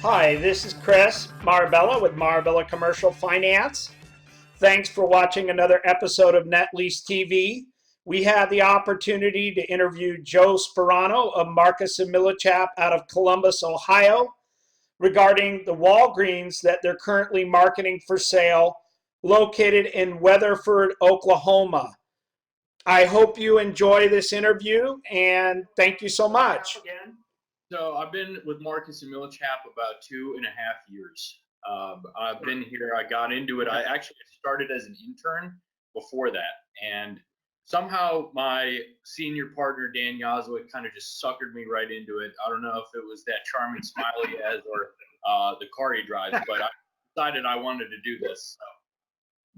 Hi, this is Chris Marabella with Marabella Commercial Finance. Thanks for watching another episode of Net Lease TV. We had the opportunity to interview Joe Sparano of Marcus and Millichap out of Columbus, Ohio, regarding the Walgreens that they're currently marketing for sale, located in Weatherford, Oklahoma. I hope you enjoy this interview, and thank you so much. So I've been with Marcus and Millichap about 2.5 years. I've been here. I got into it. I actually started as an intern before that, and somehow my senior partner Dan Yazwick kind of just suckered me right into it. I don't know if it was that charming smile he has or the car he drives, but I decided I wanted to do this. So.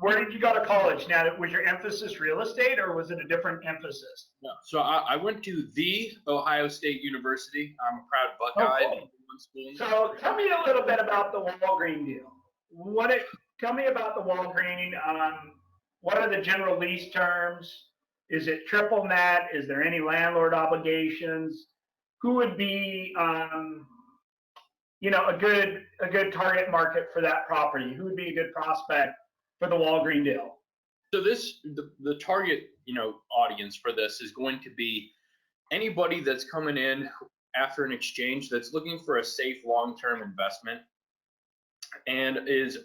Where did you go to college? Now, was your emphasis real estate or was it a different emphasis? No. So I went to the Ohio State University. I'm a proud Buckeye. Oh, cool. So tell me a little bit about the Walgreens deal. Tell me about the Walgreens. What are the general lease terms? Is it triple net? Is there any landlord obligations? Who would be a good target market for that property? Who would be a good prospect for the Walgreens deal? So the target audience for this is going to be anybody that's coming in after an exchange that's looking for a safe long-term investment and is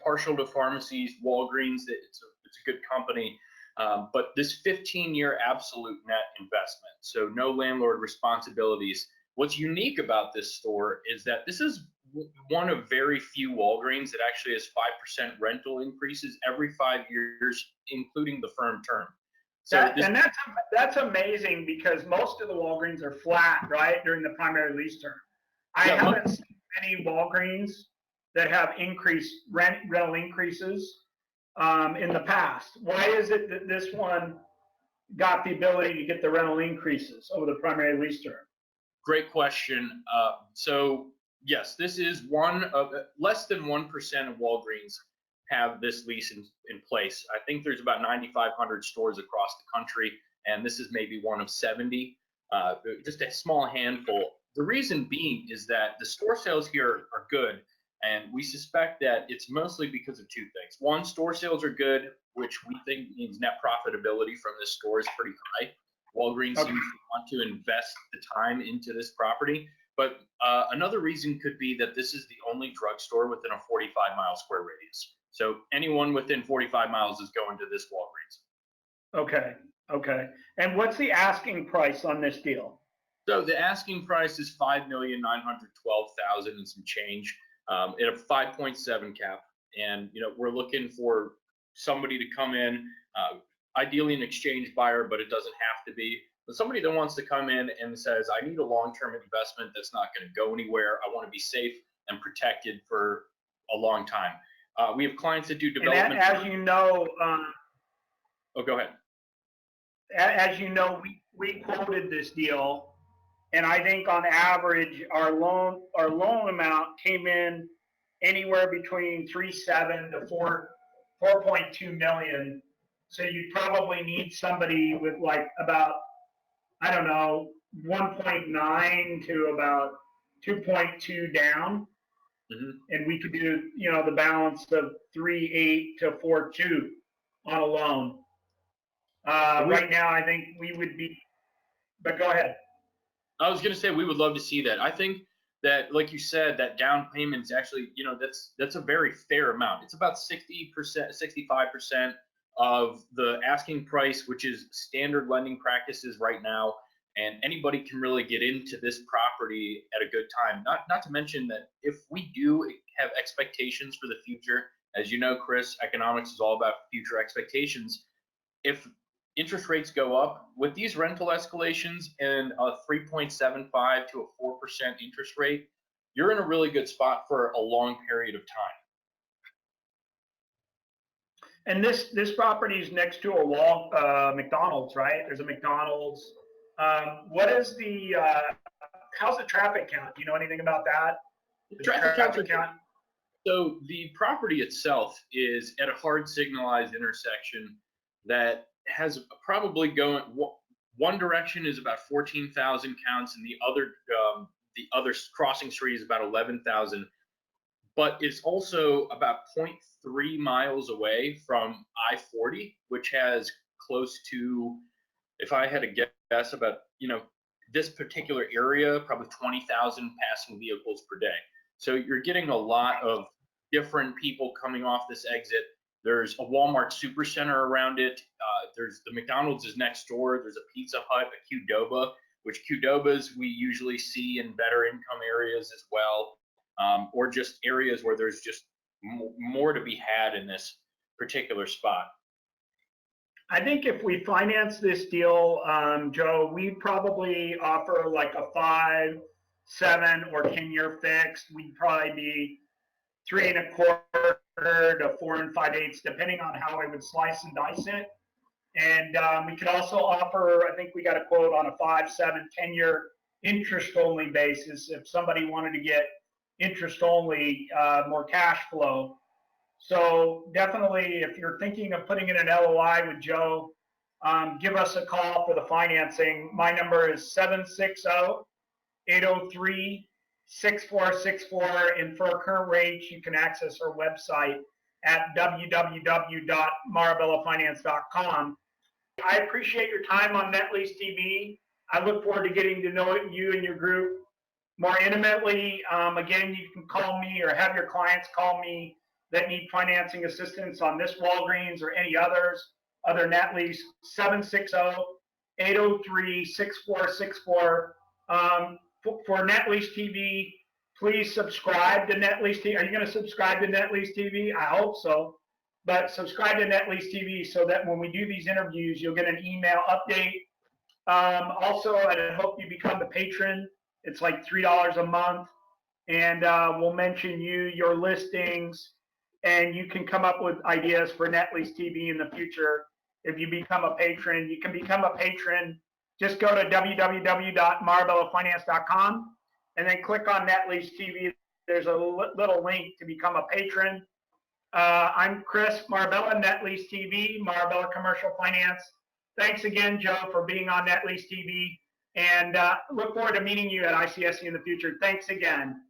partial to pharmacies, Walgreens. It's a good company, but this 15-year absolute net investment, so no landlord responsibilities. What's unique about this store is that this is one of very few Walgreens that actually has 5% rental increases every 5 years, including the firm term. So that's amazing, because most of the Walgreens are flat, right, during the primary lease term. I haven't seen any Walgreens that have rental increases in the past. Why is it that this one got the ability to get the rental increases over the primary lease term? Great question. So yes, this is one of less than 1% of Walgreens have this lease in place. I think there's about 9,500 stores across the country, and this is maybe one of 70, just a small handful. The reason being is that the store sales here are good, and we suspect that it's mostly because of two things. One, store sales are good, which we think means net profitability from this store is pretty high. Walgreens seems to want to invest the time into this property. But another reason could be that this is the only drugstore within a 45-mile square radius. So anyone within 45 miles is going to this Walgreens. Okay. And what's the asking price on this deal? So the asking price is $5,912,000 and some change at a 5.7 cap. And we're looking for somebody to come in, ideally an exchange buyer, but it doesn't have to be. But somebody that wants to come in and says, I need a long-term investment that's not going to go anywhere. I want to be safe and protected for a long time. We have clients that do development. And as you know, go ahead. As you know, we quoted this deal, and I think on average our loan amount came in anywhere between 3.7 to 4.2 million. So you probably need somebody with like about, I don't know, 1.9 to about 2.2 down. Mm-hmm. And we could do, the balance of 3.8 to 4.2 on a loan. Right now, I think we would be, but go ahead. I was going to say we would love to see that. I think that, like you said, that down payment is actually, that's a very fair amount. It's about 60%, 65% of the asking price, which is standard lending practices right now. And anybody can really get into this property at a good time. Not to mention that if we do have expectations for the future, as you know, Chris, economics is all about future expectations. If interest rates go up with these rental escalations and a 3.75 to a 4% interest rate, you're in a really good spot for a long period of time. And this property is next to a McDonald's, right? There's a McDonald's. What is how's the traffic count? Do you know anything about that? Traffic count. So the property itself is at a hard signalized intersection that has probably going one direction is about 14,000 counts, and the other the other crossing street is about 11,000, but it's also about 0.3 miles away from I-40, which has close to, if I had to guess, about, this particular area, probably 20,000 passing vehicles per day. So you're getting a lot of different people coming off this exit. There's a Walmart supercenter around it. There's the McDonald's is next door. There's a Pizza Hut, a Qdoba, which Qdobas we usually see in better income areas as well, or just areas where there's just more to be had in this particular spot. I think if we finance this deal, Joe, we'd probably offer like a 5, 7, or 10-year fixed. We'd probably be 3 1/4 to 4 5/8, depending on how I would slice and dice it. And we could also offer, I think we got a quote on a 5, 7, 10-year interest-only basis if somebody wanted to get interest-only, more cash flow. So definitely, if you're thinking of putting in an LOI with Joe, give us a call for the financing. My number is 760-803-6464. And for current rates, you can access our website at www.marabellafinance.com. I appreciate your time on Net Lease TV. I look forward to getting to know you and your group more intimately. Again, you can call me or have your clients call me that need financing assistance on this Walgreens or any other net lease, 760-803-6464. For Net Lease TV, please subscribe to Net Lease TV. Are you going to subscribe to Net Lease TV? I hope so. But subscribe to Net Lease TV so that when we do these interviews, you'll get an email update. Also, I hope you become a patron. It's like $3 a month. And we'll mention your listings, and you can come up with ideas for Net Lease TV in the future. If you become a patron, you can become a patron. Just go to www.marabellafinance.com and then click on Net Lease TV. There's a little link to become a patron. I'm Chris Marabella, Net Lease TV, Marabella Commercial Finance. Thanks again, Joe, for being on Net Lease TV, and look forward to meeting you at ICSC in the future. Thanks again.